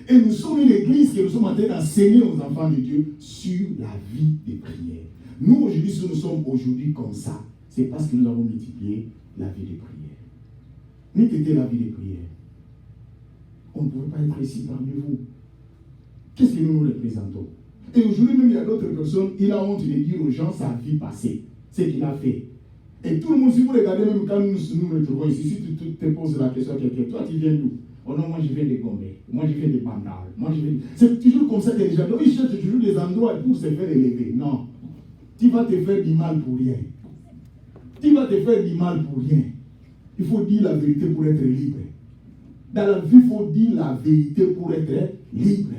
Et nous sommes une église que nous sommes en train d'enseigner aux enfants de Dieu sur la vie des prières. Nous, aujourd'hui, si nous sommes aujourd'hui comme ça, c'est parce que nous avons multiplié la vie des prières. Mettez la vie des prières. On ne pouvait pas être ici parmi vous. Qu'est-ce que nous nous représentons? Et aujourd'hui, même, il y a d'autres personnes, il a honte de dire aux gens sa vie passée, ce qu'il a fait. Et tout le monde, si vous regardez, même quand nous nous retrouvons ici, si tu te poses la question à quelqu'un, toi, tu viens d'où? Oh non, moi je viens de Gombe, moi je viens de Bandar, c'est toujours comme ça que les gens, ils cherchent toujours des endroits pour se faire élever. Non, tu vas te faire du mal pour rien. Tu vas te faire du mal pour rien. Il faut dire la vérité pour être libre. Dans la vie, il faut dire la vérité pour être libre.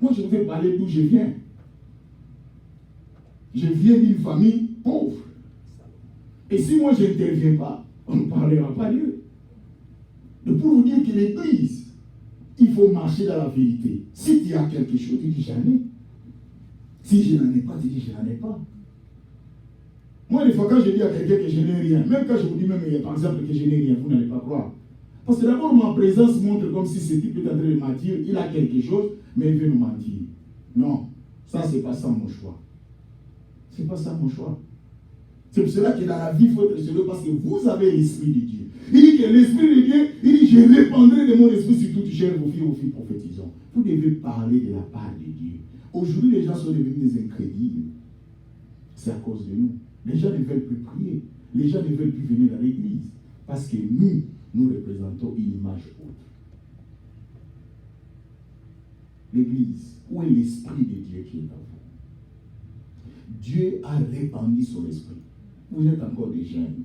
Moi, je vais parler d'où je viens. Je viens d'une famille pauvre. Et si moi, je n'interviens pas, on ne parlera pas d'eux. Donc, pour vous dire que l'église, il faut marcher dans la vérité. Si tu as quelque chose, tu dis j'en ai. Si je n'en ai pas, tu dis je n'en ai pas. Moi, des fois, quand je dis à quelqu'un que je n'ai rien, même quand je vous dis même, par exemple, que je n'ai rien, vous n'allez pas croire. Parce que d'abord, ma présence montre comme si ce type est en train de mentir. Il a quelque chose, mais il veut nous mentir. Non, ça, c'est pas ça mon choix. C'est pas ça mon choix. C'est pour cela que dans la vie, il faut être sérieux parce que vous avez l'Esprit de Dieu. Il dit que l'Esprit de Dieu, il dit, je répandrai de mon esprit sur toutes chairs, vos filles prophétisons. Vous devez parler de la part de Dieu. Aujourd'hui, les gens sont devenus des incrédules. C'est à cause de nous. Les gens ne veulent plus prier. Les gens ne veulent plus venir à l'église parce que nous représentons une image autre. L'église, où est l'esprit de Dieu qui est en vous? Dieu a répandu son esprit. Vous êtes encore des jeunes.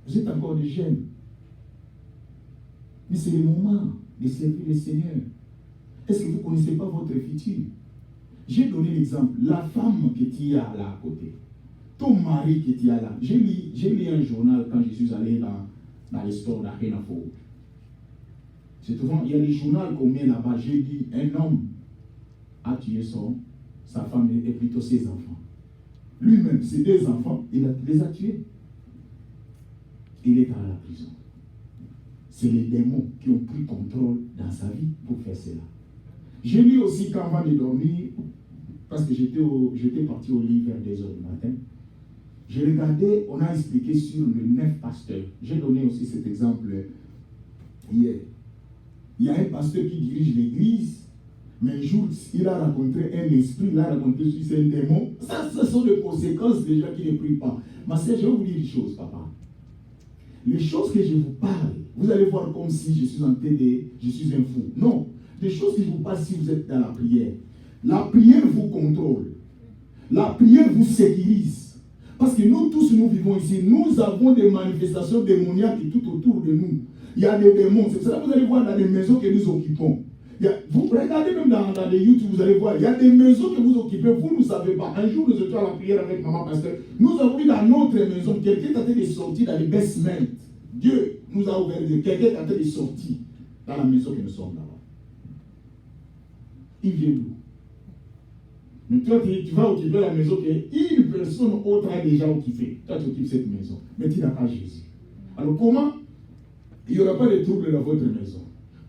Vous êtes encore des jeunes. Mais c'est le moment de servir le Seigneur. Est-ce que vous ne connaissez pas votre futur? J'ai donné l'exemple. La femme que tu as là à côté, ton mari que tu as là. J'ai lu un journal quand je suis allé dans les stores d'Arenafo. C'est souvent, il y a des journaux qu'on met là-bas. J'ai dit, un homme a tué sa femme et plutôt ses enfants. Lui-même, ses 2 enfants, il les a tués. Il est à la prison. C'est les démons qui ont pris contrôle dans sa vie pour faire cela. J'ai lu aussi qu'avant de dormir, parce que j'étais parti au lit vers 2h du matin, j'ai regardé, on a expliqué sur le 9 pasteurs. J'ai donné aussi cet exemple hier. Il y a un pasteur qui dirige l'église, mais un jour, il a rencontré un esprit, il a rencontré un démon. Ça, ce sont les conséquences des gens qui ne prient pas. Ma sœur, je vais vous dire une chose, papa. Les choses que je vous parle, vous allez voir comme si je suis en TD, je suis un fou. Non, des choses que je vous parle si vous êtes dans la prière. La prière vous contrôle. La prière vous sécurise. Parce que nous tous, nous vivons ici, nous avons des manifestations démoniaques tout autour de nous. Il y a des démons. C'est ça que vous allez voir dans les maisons que nous occupons. Vous regardez même dans les YouTube, vous allez voir, il y a des maisons que vous occupez, vous ne savez pas. Un jour, nous étions à la prière avec maman pasteur. Nous avons vu dans notre maison, quelqu'un est en train de sortir dans les basements. Dieu nous a ouvert, quelqu'un est en train de sortir dans la maison que nous sommes là-bas. Il vient d'où? Mais toi, tu vas occuper la maison qu'une personne autre a déjà occupée. Toi, tu occupes cette maison. Mais tu n'as pas Jésus. Alors, comment il n'y aura pas de trouble dans votre maison?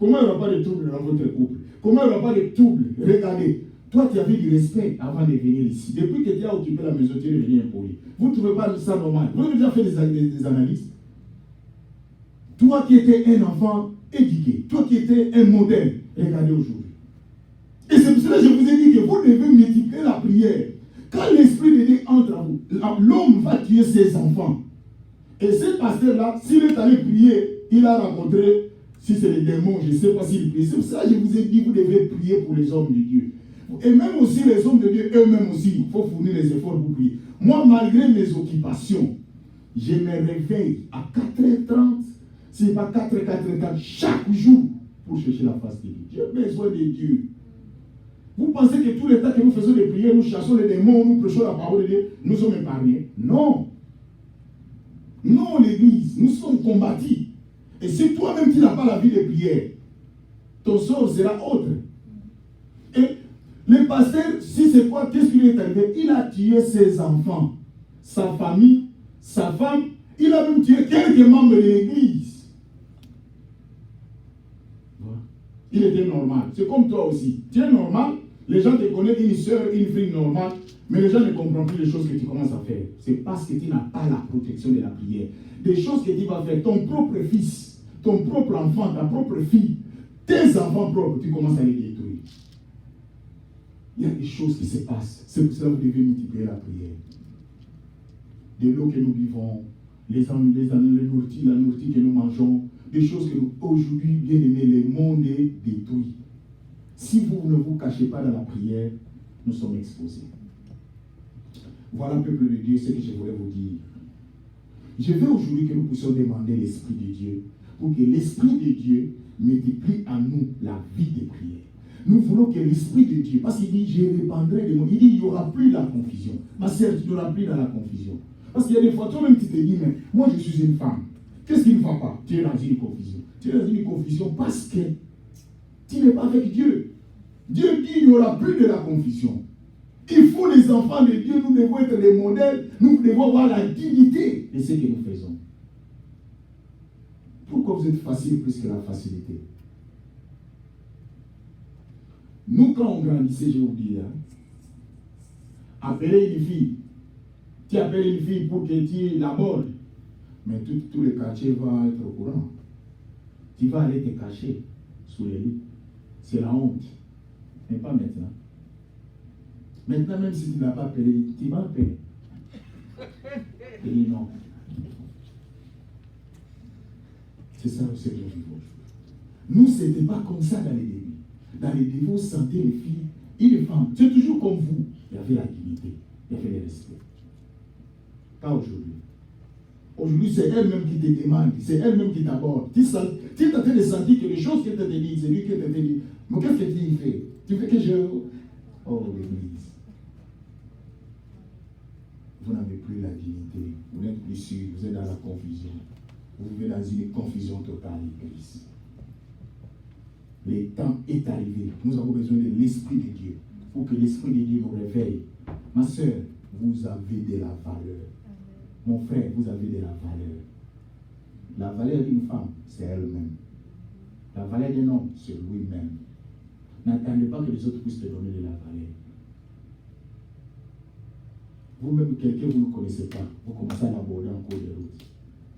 Comment il n'y aura pas de trouble dans votre couple? Comment il n'y aura pas de trouble? Regardez, toi, tu avais du respect avant de venir ici. Depuis que tu as occupé la maison, tu es devenu impoli. Vous ne trouvez pas ça normal? Vous avez déjà fait des analyses? Toi qui étais un enfant éduqué, toi qui étais un modèle, regardez aujourd'hui. Et c'est pour cela que je vous ai dit que vous devez multiplier la prière. Quand l'Esprit de Dieu entre à vous, l'homme va tuer ses enfants. Et ce pasteur-là, s'il est allé prier, il a rencontré, si c'est les démons, je ne sais pas s'il prie. C'est pour ça que je vous ai dit, vous devez prier pour les hommes de Dieu. Et même aussi les hommes de Dieu, eux-mêmes aussi, il faut fournir les efforts pour prier. Moi, malgré mes occupations, je me réveille à 4h30, si ce n'est pas 4h, chaque jour pour chercher la face de Dieu. J'ai besoin de Dieu. Vous pensez que tout le temps que nous faisons des prières, nous chassons les démons, nous prêchons la parole de Dieu, nous sommes épargnés? Non. Non, l'Église, nous sommes combattus. Et si toi-même tu n'as pas la vie de prière, ton sort sera autre. Et le pasteur, si c'est quoi, qu'est-ce qui lui est arrivé? Il a tué ses enfants, sa famille, sa femme, il a même tué quelques membres de l'Église. Il était normal. C'est comme toi aussi. Tu es normal. Les gens te connaissent une soeur, une fille normale, mais les gens ne comprennent plus les choses que tu commences à faire. C'est parce que tu n'as pas la protection de la prière. Des choses que tu vas faire, ton propre fils, ton propre enfant, ta propre fille, tes enfants propres, tu commences à les détruire. Il y a des choses qui se passent. C'est pour ça que vous devez multiplier la prière. De l'eau que nous vivons, la nourriture que nous mangeons, des choses que nous, aujourd'hui, bien aimés, le monde est détruit. Si vous ne vous cachez pas dans la prière, nous sommes exposés. Voilà, peuple de Dieu, ce que je voulais vous dire. Je veux aujourd'hui que nous puissions demander l'Esprit de Dieu pour que l'Esprit de Dieu multiplie en nous la vie de prière. Nous voulons que l'Esprit de Dieu, parce qu'il dit, je répandrai des mots, il dit, il n'y aura plus la confusion. Ma sœur, tu n'auras plus dans la confusion. Parce qu'il y a des fois, toi-même, tu te dis, mais moi, je suis une femme. Qu'est-ce qui ne va pas? Tu es dans une confusion. Tu es dans une confusion parce que tu n'es pas avec Dieu. Dieu dit, il n'y aura plus de la confusion. Il faut les enfants de Dieu, nous devons être des modèles, nous devons avoir la dignité de ce que nous faisons. Pourquoi vous êtes facile plus que la facilité? Nous, quand on grandissait, je vous dis, appeler une fille, tu appelles une fille pour que tu l'abordes, mais tout le quartier va être au courant. Tu vas aller te cacher sous les lits. C'est la honte. Mais pas maintenant. Maintenant, même si tu ne l'as pas appelé, tu vas appeler. Il dit non. C'est ça le Seigneur du monde. Nous, ce n'était pas comme ça dans les débuts. Dans les débuts, vous sentez les filles et les femmes. C'est toujours comme vous. Il y avait la dignité, il y avait le respect. Pas aujourd'hui. Aujourd'hui, c'est elle-même qui te demande, c'est elle-même qui t'aborde. Tu es en train de sentir que les choses qu'elle t'a dit, c'est lui qui t'a dit. Mais qu'est-ce que tu fais? Tu fais que je... Oh, l'Église. Vous n'avez plus la dignité. Vous n'êtes plus sûr. Vous êtes dans la confusion. Vous vivez dans une confusion totale, l'Église. Le temps est arrivé. Nous avons besoin de l'Esprit de Dieu. Pour que l'Esprit de Dieu nous réveille. Ma soeur, vous avez de la valeur. Mon frère, vous avez de la valeur. La valeur d'une femme, c'est elle-même. La valeur d'un homme, c'est lui-même. N'attendez pas que les autres puissent te donner de la valeur. Vous-même, quelqu'un que vous ne connaissez pas, vous commencez à l'aborder en cours de route.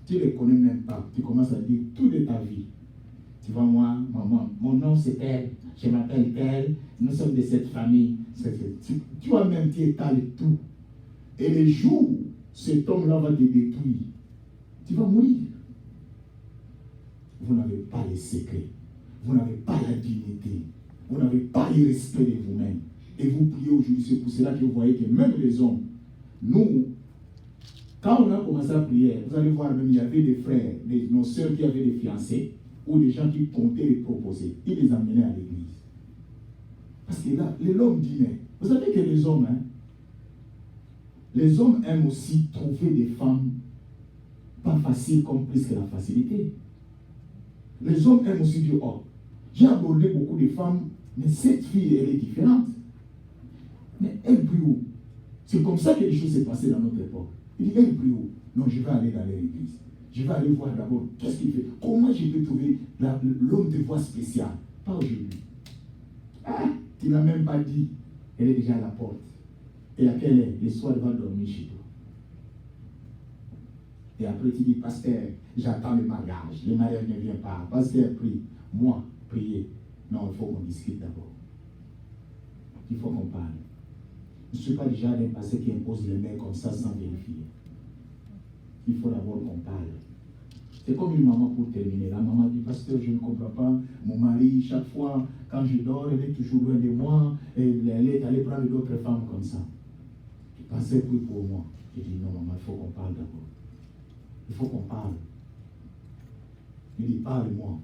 Tu ne le connais même pas. Tu commences à dire tout de ta vie. Tu vois, moi, maman, mon nom c'est tel, je m'appelle tel, nous sommes de cette famille. Tu vois même, tu étales tout. Et le jour où cet homme-là va te détruire, tu vas mourir. Vous n'avez pas les secrets. Vous n'avez pas la dignité. Vous n'avez pas le respect de vous-même. Et vous priez aujourd'hui, c'est pour cela que vous voyez que même les hommes, nous, quand on a commencé à prier, vous allez voir même, il y avait des frères, nos sœurs qui avaient des fiancés, ou des gens qui comptaient les proposer. Ils les amenaient à l'église. Parce que là, l'homme dit, mais vous savez que les hommes, les hommes aiment aussi trouver des femmes pas faciles comme plus que la facilité. Les hommes aiment aussi dire, oh, j'ai abordé beaucoup de femmes, mais cette fille, elle est différente. Mais elle brille où? C'est comme ça que les choses s'est passées dans notre époque. Il dit, elle brille où? Non, je vais aller dans l'église. Je vais aller voir d'abord qu'est-ce qu'il fait. Comment je peux trouver l'homme de voix spéciale? Pas aujourd'hui. Ah, tu n'as même pas dit. Elle est déjà à la porte. Et à quelle heure? Le soir, elle va dormir chez toi. Et après, tu dis, pasteur, j'attends le mariage. Le mariage ne vient pas. Pasteur, prie. Moi, priez. Non, il faut qu'on discute d'abord. Il faut qu'on parle. Je ne suis pas déjà un pasteur qui impose les mains comme ça sans vérifier. Il faut d'abord qu'on parle. C'est comme une maman pour terminer. La maman dit, pasteur, je ne comprends pas. Mon mari, chaque fois, quand je dors, elle est toujours loin de moi. Elle est allée prendre d'autres femmes comme ça. Je pensais plus pour moi. Je dis, non, maman, il faut qu'on parle d'abord. Il faut qu'on parle. Il dit, parle-moi.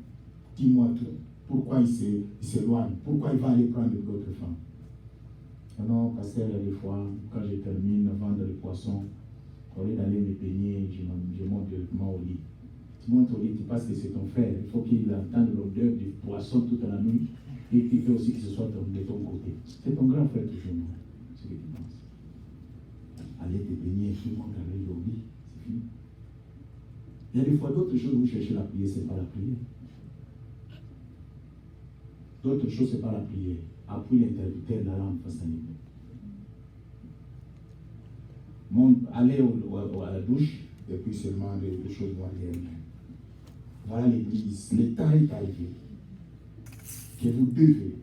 Dis-moi tout. Pourquoi il s'éloigne? Pourquoi il va aller prendre d'autres femmes? Non, pasteur, il y a des fois, quand je termine, vendre les poissons, au lieu d'aller me baigner, je monte directement au lit. Tu montes au lit, tu penses que c'est ton frère. Il faut qu'il entende l'odeur du poisson toute la nuit. Et tu veux aussi que ce soit de ton côté. C'est ton grand frère toujours, non? C'est ce que tu penses. Allez te baigner, tout le monde arrive au lit. C'est fini. Il y a des fois d'autres choses où vous cherchez la prière, ce n'est pas la prière. D'autres choses, ce n'est pas la prière. Appuie l'interrupteur de la lampe face à lui. Allez à la douche, et puis seulement les choses vont aller. Voilà l'église. Le temps est arrivé que vous devez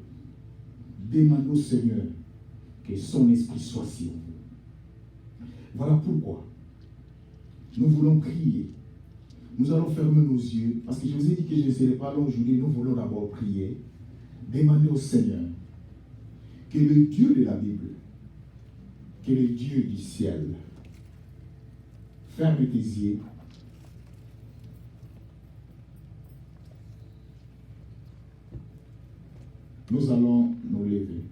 demander au Seigneur que son esprit soit sur vous. Voilà pourquoi nous voulons prier. Nous allons fermer nos yeux, parce que je vous ai dit que je ne serai pas long aujourd'hui. Nous voulons d'abord prier, demander au Seigneur que le Dieu de la Bible, que le Dieu du ciel, ferme tes yeux. Nous allons nous lever.